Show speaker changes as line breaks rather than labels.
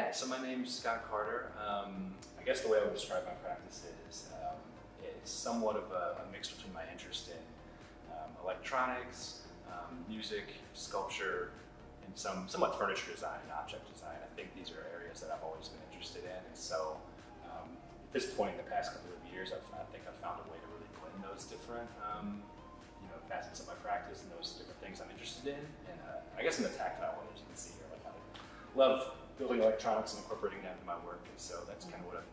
Yeah, so my name's Scott Carter. I guess the way I would describe my practice is it's somewhat of a mix between my interest in electronics, music, sculpture, and somewhat furniture design and object design. I think these are areas that I've always been interested in, and so at this point in the past couple of years, I think I've found a way to really blend those different facets of my practice and those different things I'm interested in. And I guess in the tactile way, as you can see here, like I love building electronics and incorporating that into my work, and so that's kind of what I've